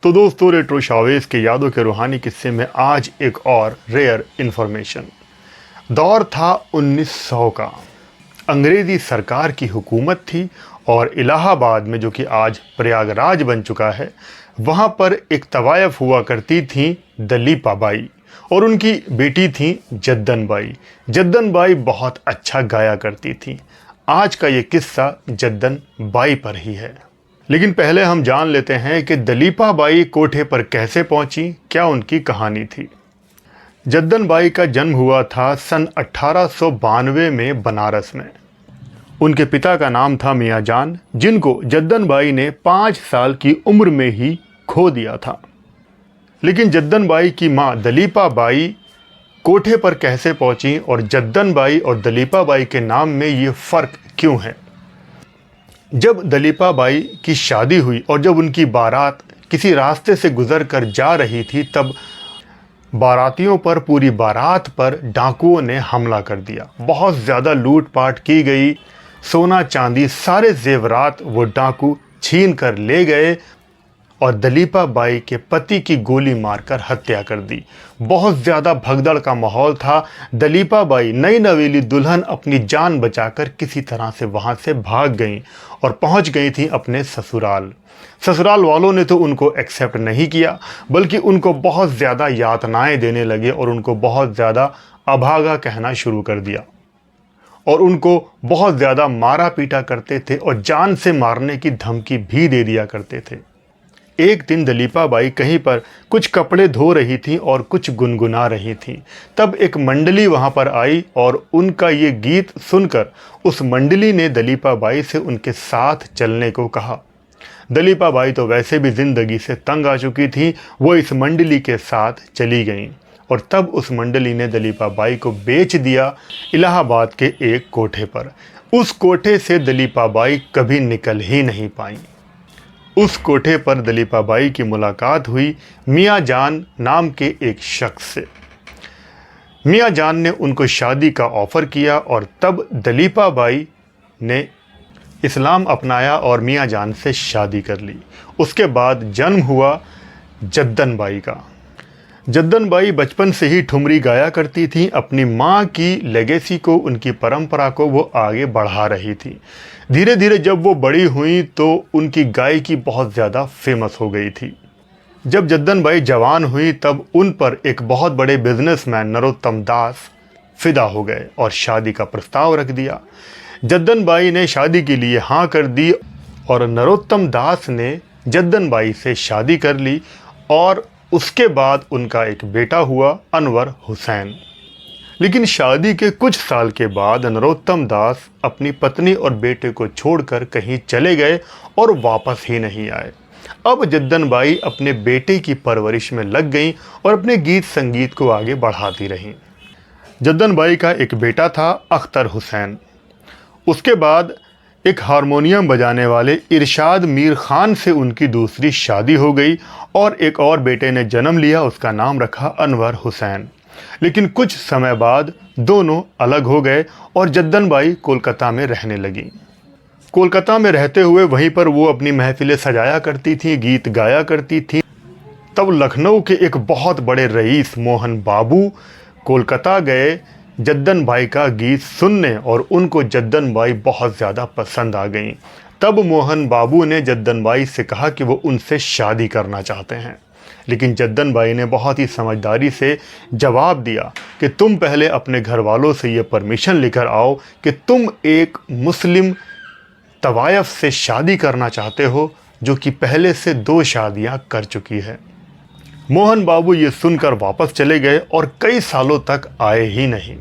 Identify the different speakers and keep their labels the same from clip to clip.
Speaker 1: तो दोस्तों, retro Chavez के यादों के रूहानी किस्से में आज एक और रेयर इन्फॉर्मेशन। दौर था 1900 का। अंग्रेज़ी सरकार की हुकूमत थी और इलाहाबाद में, जो कि आज प्रयागराज बन चुका है, वहाँ पर एक तवायफ हुआ करती थी दलीपा बाई और उनकी बेटी थी जद्दन बाई। जद्दन बाई बहुत अच्छा गाया करती थी। आज का ये किस्सा जद्दन बाई पर ही है। लेकिन पहले हम जान लेते हैं कि दलीपा बाई कोठे पर कैसे पहुंची, क्या उनकी कहानी थी। जद्दन बाई का जन्म हुआ था सन 1892 में बनारस में। उनके पिता का नाम था मियाँ जान, जिनको जद्दन बाई ने 5 साल की उम्र में ही खो दिया था। लेकिन जद्दन बाई की माँ दलीपा बाई कोठे पर कैसे पहुंची और जद्दन बाई और दलीपा बाई के नाम में ये फ़र्क क्यों है। जब दलीपा बाई की शादी हुई और जब उनकी बारात किसी रास्ते से गुजर कर जा रही थी, तब बारातियों पर, पूरी बारात पर डाकुओं ने हमला कर दिया। बहुत ज़्यादा लूटपाट की गई। सोना चांदी सारे जेवरात वो डाकू छीन कर ले गए और दलीपा बाई के पति की गोली मारकर हत्या कर दी। बहुत ज़्यादा भगदड़ का माहौल था। दलीपा बाई नई नवेली दुल्हन अपनी जान बचाकर किसी तरह से वहाँ से भाग गईं और पहुँच गई थी अपने ससुराल। ससुराल वालों ने तो उनको एक्सेप्ट नहीं किया, बल्कि उनको बहुत ज़्यादा यातनाएं देने लगे और उनको बहुत ज़्यादा अभागा कहना शुरू कर दिया और उनको बहुत ज़्यादा मारा पीटा करते थे और जान से मारने की धमकी भी दे दिया करते थे। एक दिन दलीपा बाई कहीं पर कुछ कपड़े धो रही थी और कुछ गुनगुना रही थी। तब एक मंडली वहां पर आई और उनका ये गीत सुनकर उस मंडली ने दलीपा बाई से उनके साथ चलने को कहा। दलीपा बाई तो वैसे भी ज़िंदगी से तंग आ चुकी थी, वो इस मंडली के साथ चली गईं और तब उस मंडली ने दलीपा बाई को बेच दिया इलाहाबाद के एक कोठे पर। उस कोठे से दलीपा बाई कभी निकल ही नहीं पाई। उस कोठे पर दलीपा बाई की मुलाकात हुई मियाँ जान नाम के एक शख्स से। मियाँ जान ने उनको शादी का ऑफ़र किया और तब दलीपा बाई ने इस्लाम अपनाया और मियाँ जान से शादी कर ली। उसके बाद जन्म हुआ जद्दन बाई का। जद्दन बाई बचपन से ही ठुमरी गाया करती थी। अपनी माँ की लेगेसी को, उनकी परंपरा को वो आगे बढ़ा रही थी। धीरे धीरे जब वो बड़ी हुई तो उनकी गायकी बहुत ज़्यादा फेमस हो गई थी। जब जद्दन बाई जवान हुई तब उन पर एक बहुत बड़े बिजनेसमैन नरोत्तम दास फिदा हो गए और शादी का प्रस्ताव रख दिया। जद्दन बाई ने शादी के लिए हाँ कर दी और नरोत्तम दास ने जद्दन बाई से शादी कर ली और उसके बाद उनका एक बेटा हुआ, अनवर हुसैन। लेकिन शादी के कुछ साल के बाद नरोत्तम दास अपनी पत्नी और बेटे को छोड़कर कहीं चले गए और वापस ही नहीं आए। अब जद्दन बाई अपने बेटे की परवरिश में लग गईं और अपने गीत संगीत को आगे बढ़ाती रहीं। जद्दन बाई का एक बेटा था, अख्तर हुसैन। उसके बाद एक हारमोनियम बजाने वाले इरशाद मीर खान से उनकी दूसरी शादी हो गई और एक और बेटे ने जन्म लिया। उसका नाम रखा अनवर हुसैन। लेकिन कुछ समय बाद दोनों अलग हो गए और जद्दन बाई कोलकाता में रहने लगी। कोलकाता में रहते हुए वहीं पर वो अपनी महफिलें सजाया करती थी, गीत गाया करती थी। तब लखनऊ के एक बहुत बड़े रईस मोहन बाबू कोलकाता गए जद्दन बाई का गीत सुनने और उनको जद्दन बाई बहुत ज़्यादा पसंद आ गईं। तब मोहन बाबू ने जद्दन बाई से कहा कि वो उनसे शादी करना चाहते हैं। लेकिन जद्दन बाई ने बहुत ही समझदारी से जवाब दिया कि तुम पहले अपने घर वालों से ये परमिशन लेकर आओ कि तुम एक मुस्लिम तवायफ से शादी करना चाहते हो, जो कि पहले से 2 शादियां कर चुकी है। मोहन बाबू ये सुनकर वापस चले गए और कई सालों तक आए ही नहीं।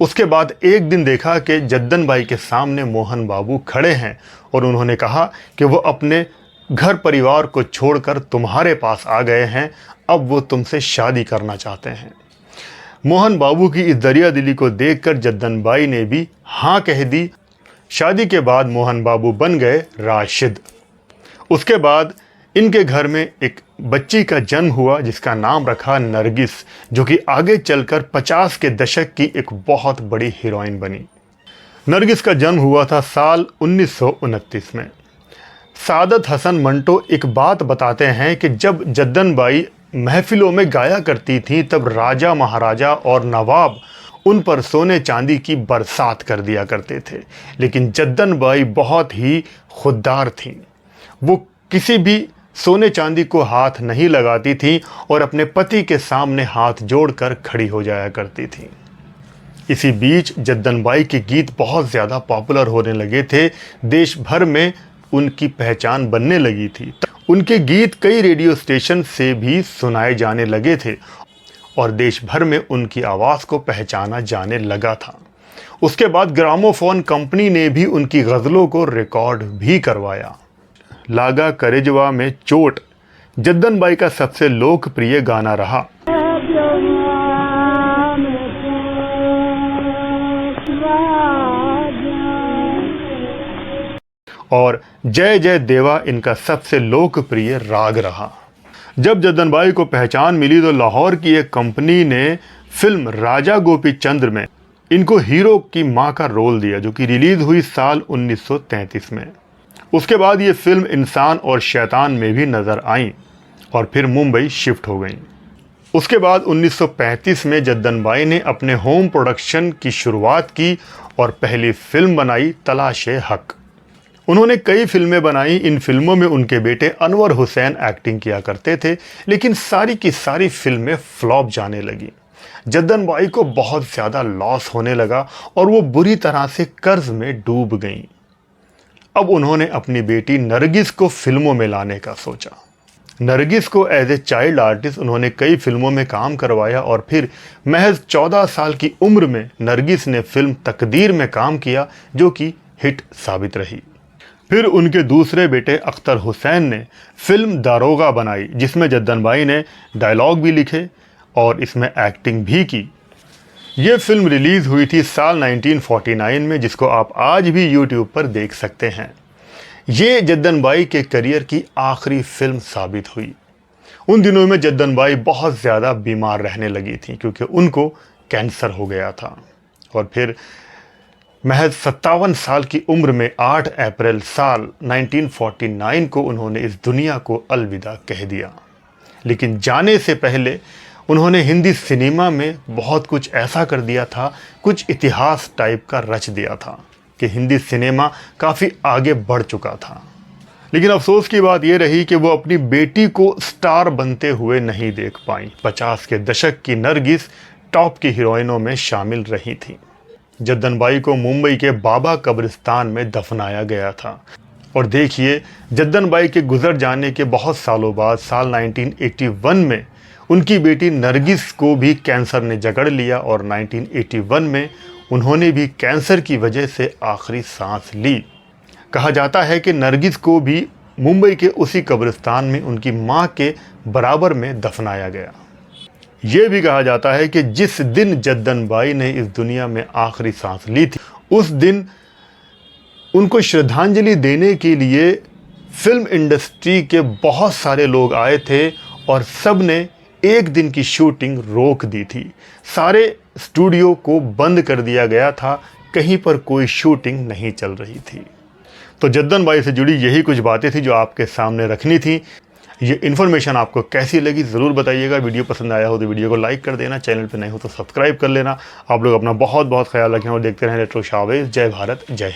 Speaker 1: उसके बाद एक दिन देखा कि जद्दन बाई के सामने मोहन बाबू खड़े हैं और उन्होंने कहा कि वो अपने घर परिवार को छोड़कर तुम्हारे पास आ गए हैं, अब वो तुमसे शादी करना चाहते हैं। मोहन बाबू की इस दरिया दिली को देखकर जद्दन बाई ने भी हाँ कह दी। शादी के बाद मोहन बाबू बन गए राशिद। उसके बाद इनके घर में एक बच्ची का जन्म हुआ जिसका नाम रखा नरगिस, जो कि आगे चलकर 50 के दशक की एक बहुत बड़ी हीरोइन बनी। नरगिस का जन्म हुआ था साल 1929 में। सादत हसन मंटो एक बात बताते हैं कि जब जद्दन बाई महफिलों में गाया करती थी तब राजा महाराजा और नवाब उन पर सोने चांदी की बरसात कर दिया करते थे। लेकिन जद्दन बाई बहुत ही खुददार थीं। वो किसी भी सोने चांदी को हाथ नहीं लगाती थीं और अपने पति के सामने हाथ जोड़कर खड़ी हो जाया करती थीं। इसी बीच जद्दन बाई के गीत बहुत ज़्यादा पॉपुलर होने लगे थे। देश भर में उनकी पहचान बनने लगी थी। उनके गीत कई रेडियो स्टेशन से भी सुनाए जाने लगे थे और देश भर में उनकी आवाज़ को पहचाना जाने लगा था। उसके बाद ग्रामोफोन कंपनी ने भी उनकी गज़लों को रिकॉर्ड भी करवाया। लागा करेजवा में चोट जद्दन बाई का सबसे लोकप्रिय गाना रहा। और जय जय देवा इनका सबसे लोकप्रिय राग रहा। जब जद्दन बाई को पहचान मिली तो लाहौर की एक कंपनी ने फिल्म राजा गोपीचंद्र में इनको हीरो की मां का रोल दिया, जो कि रिलीज हुई साल 1933 में। उसके बाद ये फिल्म इंसान और शैतान में भी नज़र आई और फिर मुंबई शिफ्ट हो गई। उसके बाद 1935 में जद्दन बाई ने अपने होम प्रोडक्शन की शुरुआत की और पहली फिल्म बनाई तलाशे हक। उन्होंने कई फिल्में बनाई। इन फिल्मों में उनके बेटे अनवर हुसैन एक्टिंग किया करते थे, लेकिन सारी की सारी फिल्में फ्लॉप जाने लगी। जद्दन बाई को बहुत ज़्यादा लॉस होने लगा और वो बुरी तरह से कर्ज में डूब गईं। अब उन्होंने अपनी बेटी नरगिस को फिल्मों में लाने का सोचा। नरगिस को एज ए चाइल्ड आर्टिस्ट उन्होंने कई फिल्मों में काम करवाया और फिर महज 14 साल की उम्र में नरगिस ने फिल्म तकदीर में काम किया, जो कि हिट साबित रही। फिर उनके दूसरे बेटे अख्तर हुसैन ने फिल्म दारोगा बनाई, जिसमें जद्दन बाई ने डायलॉग भी लिखे और इसमें एक्टिंग भी की। ये फिल्म रिलीज़ हुई थी साल 1949 में, जिसको आप आज भी यूट्यूब पर देख सकते हैं। ये जद्दन बाई के करियर की आखिरी फिल्म साबित हुई। उन दिनों में जद्दन बाई बहुत ज़्यादा बीमार रहने लगी थी क्योंकि उनको कैंसर हो गया था। और फिर महज 57 साल की उम्र में 8 अप्रैल साल 1949 को उन्होंने इस दुनिया को अलविदा कह दिया। लेकिन जाने से पहले उन्होंने हिंदी सिनेमा में बहुत कुछ ऐसा कर दिया था, कुछ इतिहास टाइप का रच दिया था कि हिंदी सिनेमा काफ़ी आगे बढ़ चुका था। लेकिन अफसोस की बात यह रही कि वो अपनी बेटी को स्टार बनते हुए नहीं देख पाई। 50 के दशक की नरगिस टॉप की हीरोइनों में शामिल रही थी। जद्दन बाई को मुंबई के बाबा कब्रिस्तान में दफनाया गया था। और देखिए, जद्दन बाई के गुजर जाने के बहुत सालों बाद साल 1981 में उनकी बेटी नरगिस को भी कैंसर ने जकड़ लिया और 1981 में उन्होंने भी कैंसर की वजह से आखिरी सांस ली। कहा जाता है कि नरगिस को भी मुंबई के उसी कब्रिस्तान में उनकी मां के बराबर में दफनाया गया। ये भी कहा जाता है कि जिस दिन जद्दन बाई ने इस दुनिया में आखिरी सांस ली थी, उस दिन उनको श्रद्धांजलि देने के लिए फिल्म इंडस्ट्री के बहुत सारे लोग आए थे और सब ने एक दिन की शूटिंग रोक दी थी। सारे स्टूडियो को बंद कर दिया गया था, कहीं पर कोई शूटिंग नहीं चल रही थी। तो जद्दन बाई से जुड़ी यही कुछ बातें थी जो आपके सामने रखनी थी। ये इन्फॉर्मेशन आपको कैसी लगी ज़रूर बताइएगा। वीडियो पसंद आया हो तो वीडियो को लाइक कर देना, चैनल पर नए हो तो सब्सक्राइब कर लेना। आप लोग अपना बहुत बहुत ख्याल रखें और देखते रहें रेट्रो शोवेज। जय भारत, जय हिंद।